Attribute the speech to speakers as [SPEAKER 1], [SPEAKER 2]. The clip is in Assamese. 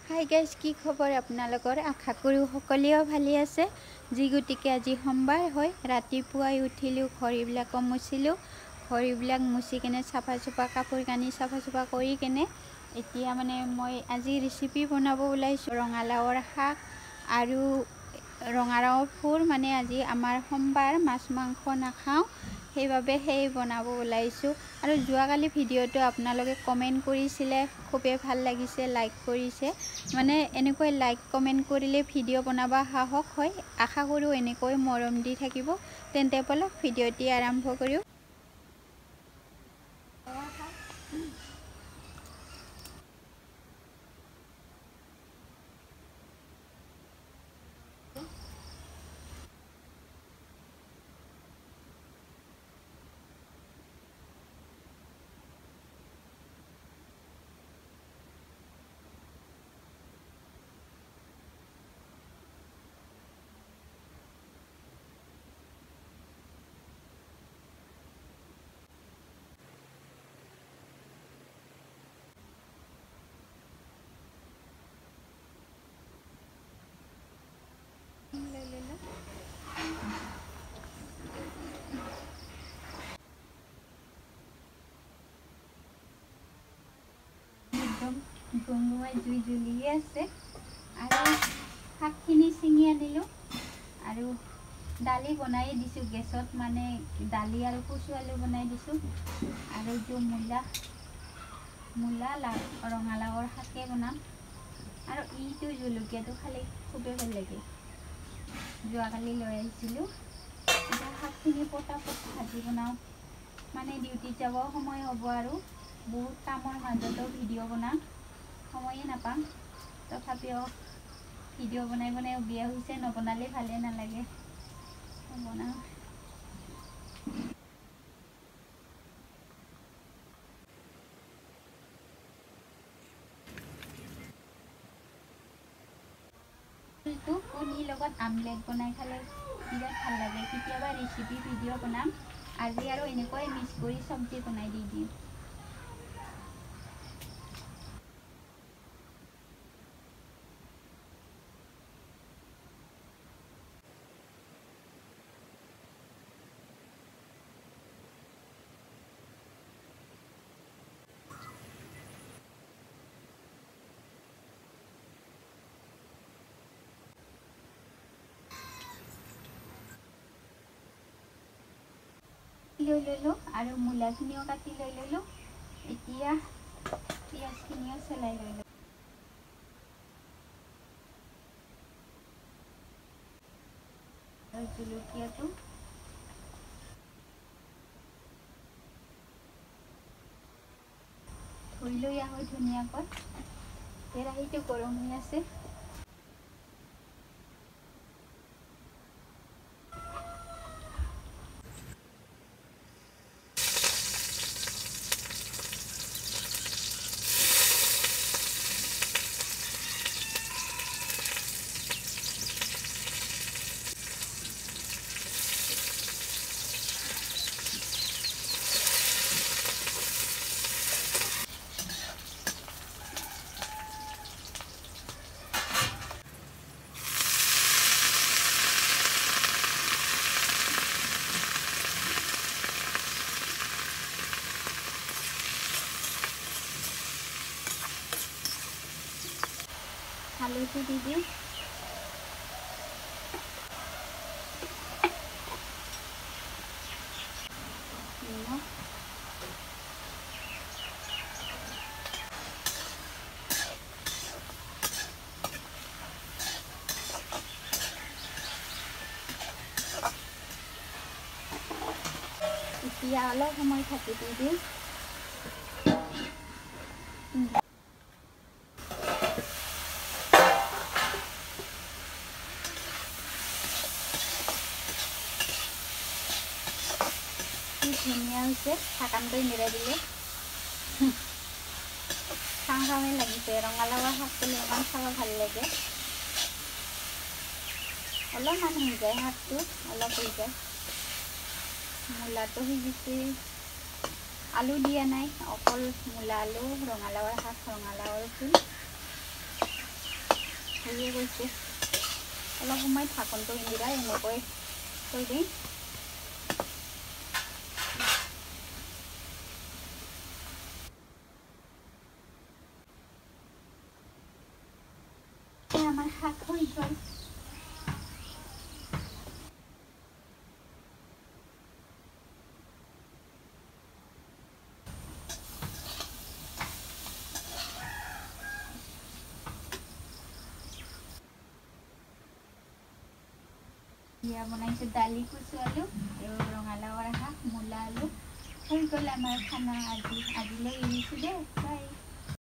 [SPEAKER 1] হাই গাইজ, কি খবৰ আপোনালোকৰ? আশা কৰোঁ সকলোৱে ভালে আছে। যি গতিকে আজি সোমবাৰ হয়, ৰাতিপুৱাই উঠিলোঁ, ঘৰবিলাকো মুচিলোঁ। ঘৰবিলাক মুচি কেনে চাফা কাপোৰ কানি চাফা কৰি কেনে এতিয়া মানে মই আজি ৰেচিপি বনাব ওলাইছোঁ। ৰঙালাওৰ শাক আৰু ৰঙালাওৰ ফুল। মানে আজি আমাৰ সোমবাৰ, মাছ মাংস নাখাওঁ, সেইবাবে সেই বনাব ওলাইছোঁ। আৰু যোৱাকালি ভিডিঅ'টো আপোনালোকে কমেণ্ট কৰিছিলে, খুবেই ভাল লাগিছে, লাইক কৰিছে। মানে এনেকৈ লাইক কমেণ্ট কৰিলে ভিডিঅ' বনাব সাহস হয়। আশা কৰোঁ এনেকৈ মৰম দি থাকিব। তেন্তে বলক ভিডিঅ'টি আৰম্ভ কৰোঁ। একদম গুমগুমাই জুই জ্বলিয়ে আছে। আৰু শাকখিনি ছিঙি আনিলোঁ আৰু দালি বনাই দিছোঁ গেছত। মানে দালি আৰু কচু আলু বনাই দিছোঁ। আৰু এইটো মূলা ৰঙালাওৰ শাকে বনাম। আৰু ইটো জলকীয়াটো খালে খুবেই ভাল লাগে, যোৱাকালি লৈ আহিছিলোঁ। এতিয়া শাকখিনি পটাপট ভাজি বনাওঁ, মানে ডিউটিত যাব সময় হ'ব আৰু বহুত কামৰ মাজতো ভিডিঅ' বনাম, সময়ে নাপাম। তথাপিও ভিডিঅ' বনাই বিয়া হৈছে, নবনালে ভালে নালাগে, বনাওঁ। কণীৰ লগত আমলেট বনাই খালে বিৰাট ভাল লাগে। কেতিয়াবা ৰেচিপি ভিডিঅ' বনাম। আজি আৰু এনেকৈ মিক্স কৰি চব্জি বনাই দি দিম। লৈ ল'লোঁ আৰু মূলাখিনিও কাটি লৈ ল'লোঁ। এতিয়া পিঁয়াজখিনিও চেলাই লৈ ল'লোঁ। আৰু জলকীয়াটো ধুই লৈ আহোঁ ধুনীয়াকৈ। কেৰাহীটো গৰম হৈ আছে। আলুটো দি দিওঁ। নিমখ, এতিয়া অলপ সময় থাকি দি দিওঁ। ধুনীয়া হৈছে, ঢাকনটো মেৰাই দিলে খাওঁ খাওঁই লাগিছে। ৰঙালাওৰ শাক পেলাই ইমান খাব ভাল লাগে। অলপমান হৈ যায়, শাকটো অলপ হৈ যায়। মূলাটো সিজিছে, আলু দিয়া নাই, অকল মূলা আলু, ৰঙালাওৰ শাক, ৰঙালাওৰ ফুল। হৈয়ে গৈছে অলপ সময় ঢাকনটো ইন্দিৰা এনেকৈ থৈ দিম আমাৰ শাক হৈ গ'ল ইয়া বনাইছে দালি কচু আলু আৰু ৰঙালাওৰ শাক মূলা আলু হৈ গ'ল আমাৰ খানা আজিলৈ এৰিছোঁ দেই বাই